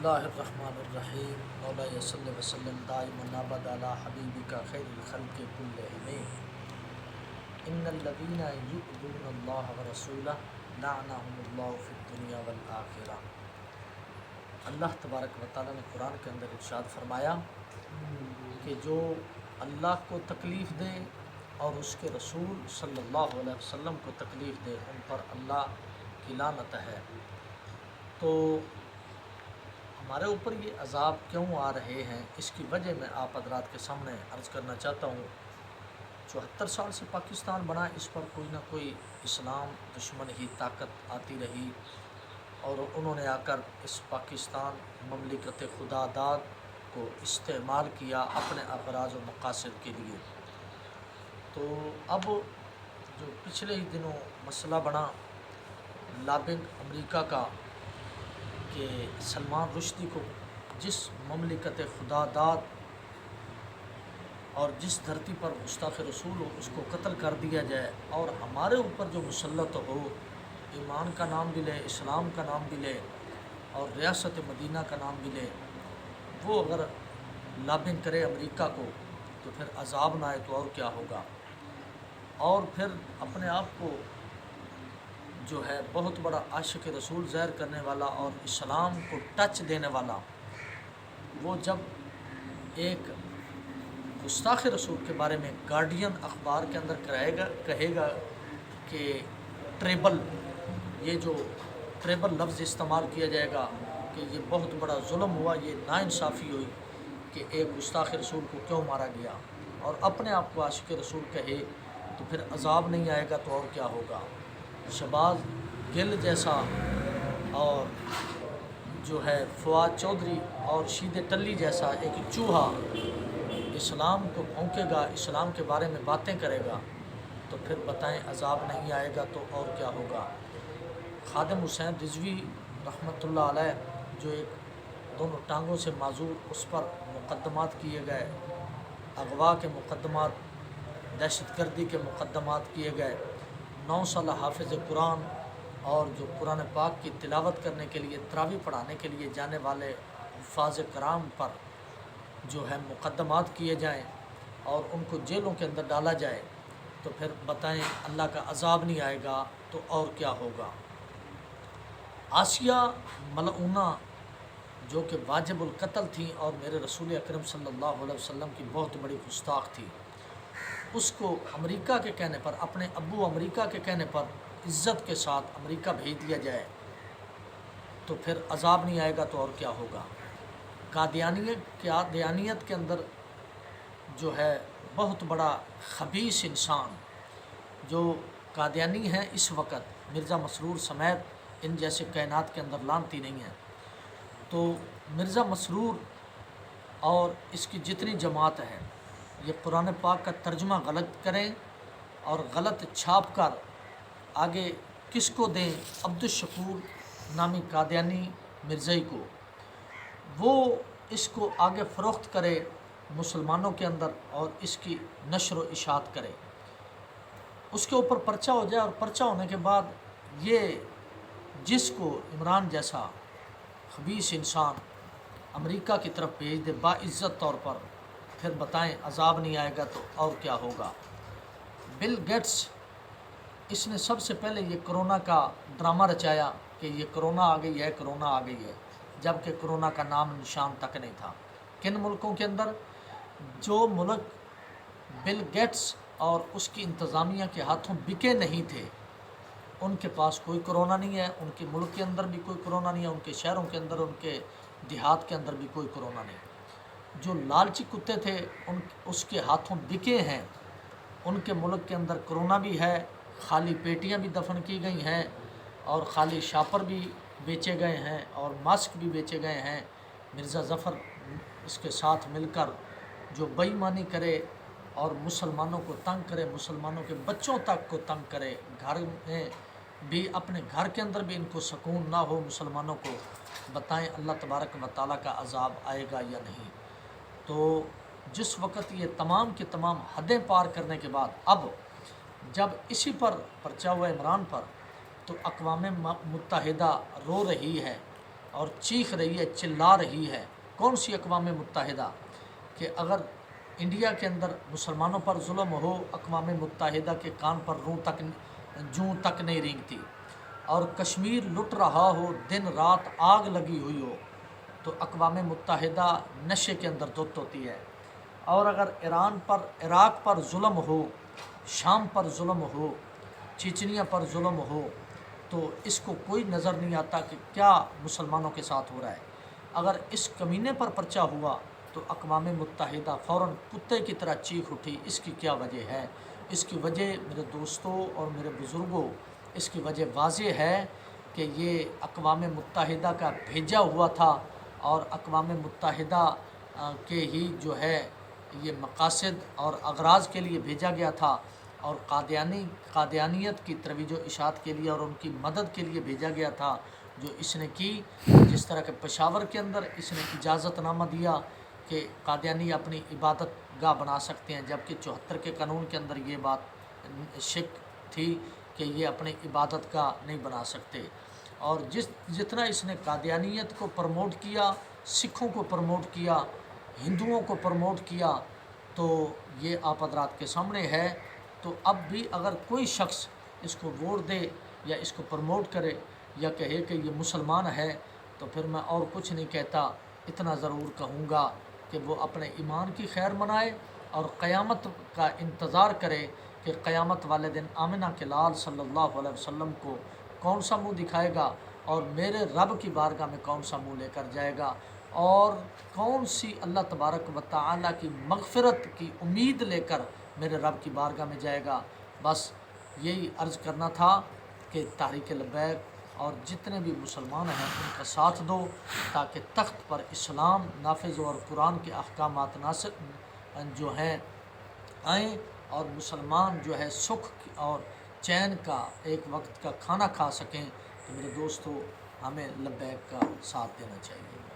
اللہ الرحمن الرحیم مولا صلی وسلم دائما ابدا علی حبیبک خیر الخلق کلہم ان الذین یؤذون اللہ ورسولہ لعنہم اللہ فی الدنیا والآخرہ۔ اللہ تبارک و تعالیٰ نے قرآن کے اندر ارشاد فرمایا کہ جو اللہ کو تکلیف دے اور اس کے رسول صلی اللہ علیہ وسلم کو تکلیف دے ان پر اللہ کی لعنت ہے۔ تو ہمارے اوپر یہ عذاب کیوں آ رہے ہیں، اس کی وجہ میں آپ حضرات کے سامنے عرض کرنا چاہتا ہوں۔ 74 سال سے پاکستان بنا، اس پر کوئی نہ کوئی اسلام دشمن ہی طاقت آتی رہی اور انہوں نے آ کر اس پاکستان مملکت خدا داد کو استعمال کیا اپنے اغراض و مقاصد کے لیے۔ تو اب جو پچھلے ہی دنوں مسئلہ بنا لابنگ امریکہ کا کہ سلمان رشدی کو جس مملکت خدا داد اور جس دھرتی پر گستاخ رسول ہو اس کو قتل کر دیا جائے، اور ہمارے اوپر جو مسلط ہو، ایمان کا نام بھی لے، اسلام کا نام بھی لے اور ریاست مدینہ کا نام بھی لے، وہ اگر لابنگ کرے امریکہ کو تو پھر عذاب نہ آئے تو اور کیا ہوگا۔ اور پھر اپنے آپ کو جو ہے بہت بڑا عاشق رسول ظاہر کرنے والا اور اسلام کو ٹچ دینے والا، وہ جب ایک گستاخ رسول کے بارے میں گارڈین اخبار کے اندر کہے گا کہ ٹریبل، یہ جو ٹریبل لفظ استعمال کیا جائے گا کہ یہ بہت بڑا ظلم ہوا، یہ ناانصافی ہوئی کہ ایک گستاخ رسول کو کیوں مارا گیا، اور اپنے آپ کو عاشق رسول کہے تو پھر عذاب نہیں آئے گا تو اور کیا ہوگا۔ شہباز گل جیسا اور جو ہے فواد چودھری اور شید ٹلی جیسا ایک چوہا اسلام کو بھونکے گا، اسلام کے بارے میں باتیں کرے گا تو پھر بتائیں عذاب نہیں آئے گا تو اور کیا ہوگا۔ خادم حسین رضوی رحمۃ اللہ علیہ جو ایک دونوں ٹانگوں سے معذور، اس پر مقدمات کیے گئے، اغوا کے مقدمات، دہشت گردی کے مقدمات کیے گئے، 9 سال حافظ قرآن اور جو قرآن پاک کی تلاوت کرنے کے لیے، تراویح پڑھانے کے لیے جانے والے حفاظ کرام پر جو ہے مقدمات کیے جائیں اور ان کو جیلوں کے اندر ڈالا جائے تو پھر بتائیں اللہ کا عذاب نہیں آئے گا تو اور کیا ہوگا۔ آسیہ ملعونہ جو کہ واجب القتل تھیں اور میرے رسول اکرم صلی اللہ علیہ وسلم کی بہت بڑی گستاخ تھی، اس کو امریکہ کے کہنے پر، اپنے ابو امریکہ کے کہنے پر عزت کے ساتھ امریکہ بھیج دیا جائے تو پھر عذاب نہیں آئے گا تو اور کیا ہوگا۔ قادیانیت کے اندر جو ہے بہت بڑا خبیث انسان جو قادیانی ہیں اس وقت، مرزا مسرور سمیت ان جیسے کائنات کے اندر لانتی نہیں ہیں، تو مرزا مسرور اور اس کی جتنی جماعت ہے یہ قرآن پاک کا ترجمہ غلط کریں اور غلط چھاپ کر آگے کس کو دیں، عبدالشکور نامی قادیانی مرزائی کو، وہ اس کو آگے فروخت کرے مسلمانوں کے اندر اور اس کی نشر و اشاعت کرے، اس کے اوپر پرچہ ہو جائے، اور پرچہ ہونے کے بعد یہ جس کو عمران جیسا خبیث انسان امریکہ کی طرف بھیج دے باعزت طور پر، پھر بتائیں عذاب نہیں آئے گا تو اور کیا ہوگا۔ بل گیٹس، اس نے سب سے پہلے یہ کرونا کا ڈرامہ رچایا کہ یہ کرونا آ گئی ہے، کرونا آ گئی ہے، جبکہ کرونا کا نام نشان تک نہیں تھا۔ کن ملکوں کے اندر؟ جو ملک بل گیٹس اور اس کی انتظامیہ کے ہاتھوں بکے نہیں تھے ان کے پاس کوئی کرونا نہیں ہے، ان کے ملک کے اندر بھی کوئی کرونا نہیں ہے، ان کے شہروں کے اندر، ان کے دیہات کے اندر بھی کوئی کرونا نہیں۔ جو لالچی کتے تھے اس کے ہاتھوں بکے ہیں، ان کے ملک کے اندر کرونا بھی ہے، خالی پیٹیاں بھی دفن کی گئی ہیں اور خالی شاپر بھی بیچے گئے ہیں اور ماسک بھی بیچے گئے ہیں۔ مرزا ظفر اس کے ساتھ مل کر جو بے ایمانی کرے اور مسلمانوں کو تنگ کرے، مسلمانوں کے بچوں تک کو تنگ کرے، گھر میں بھی، اپنے گھر کے اندر بھی ان کو سکون نہ ہو مسلمانوں کو، بتائیں اللہ تبارک و تعالیٰ کا عذاب آئے گا یا نہیں۔ تو جس وقت یہ تمام کے تمام حدیں پار کرنے کے بعد اب جب اسی پر پرچہ ہوا عمران پر تو اقوام متحدہ رو رہی ہے اور چیخ رہی ہے، چلا رہی ہے۔ کون سی اقوام متحدہ؟ کہ اگر انڈیا کے اندر مسلمانوں پر ظلم ہو، اقوام متحدہ کے کان پر جوں تک نہیں رینگتی، اور کشمیر لٹ رہا ہو، دن رات آگ لگی ہوئی ہو، تو اقوام متحدہ نشے کے اندر دھت ہوتی ہے۔ اور اگر ایران پر، عراق پر ظلم ہو، شام پر ظلم ہو، چچنیا پر ظلم ہو، تو اس کو کوئی نظر نہیں آتا کہ کیا مسلمانوں کے ساتھ ہو رہا ہے۔ اگر اس کمینے پر پرچہ ہوا تو اقوام متحدہ فوراً کتے کی طرح چیخ اٹھی۔ اس کی کیا وجہ ہے؟ اس کی وجہ میرے دوستوں اور میرے بزرگوں، اس کی وجہ واضح ہے کہ یہ اقوام متحدہ کا بھیجا ہوا تھا، اور اقوام متحدہ کے ہی جو ہے یہ مقاصد اور اغراض کے لیے بھیجا گیا تھا، اور قادیانیت کی ترویج و اشاعت کے لیے اور ان کی مدد کے لیے بھیجا گیا تھا، جو اس نے کی۔ جس طرح کہ پشاور کے اندر اس نے اجازت نامہ دیا کہ قادیانی اپنی عبادت گاہ بنا سکتے ہیں، جبکہ 74 کے قانون کے اندر یہ بات شک تھی کہ یہ اپنی عبادت گاہ نہیں بنا سکتے۔ اور جتنا اس نے قادیانیت کو پروموٹ کیا، سکھوں کو پروموٹ کیا، ہندوؤں کو پروموٹ کیا، تو یہ آپ حضرات کے سامنے ہے۔ تو اب بھی اگر کوئی شخص اس کو ووٹ دے یا اس کو پروموٹ کرے یا کہے کہ یہ مسلمان ہے، تو پھر میں اور کچھ نہیں کہتا، اتنا ضرور کہوں گا کہ وہ اپنے ایمان کی خیر منائے اور قیامت کا انتظار کرے کہ قیامت والے دن آمنہ کے لال صلی اللہ علیہ وسلم کو کون سا منہ دکھائے گا، اور میرے رب کی بارگاہ میں کون سا منہ لے کر جائے گا، اور کون سی اللہ تبارک و تعالیٰ کی مغفرت کی امید لے کر میرے رب کی بارگاہ میں جائے گا۔ بس یہی عرض کرنا تھا کہ تحریک لبیک اور جتنے بھی مسلمان ہیں ان کا ساتھ دو، تاکہ تخت پر اسلام نافذ اور قرآن کے احکامات ناسخ جو ہیں آئیں، اور مسلمان جو ہے سکھ اور چین کا ایک وقت کا کھانا کھا سکیں۔ تو میرے دوستو، ہمیں لبیک کا ساتھ دینا چاہیے۔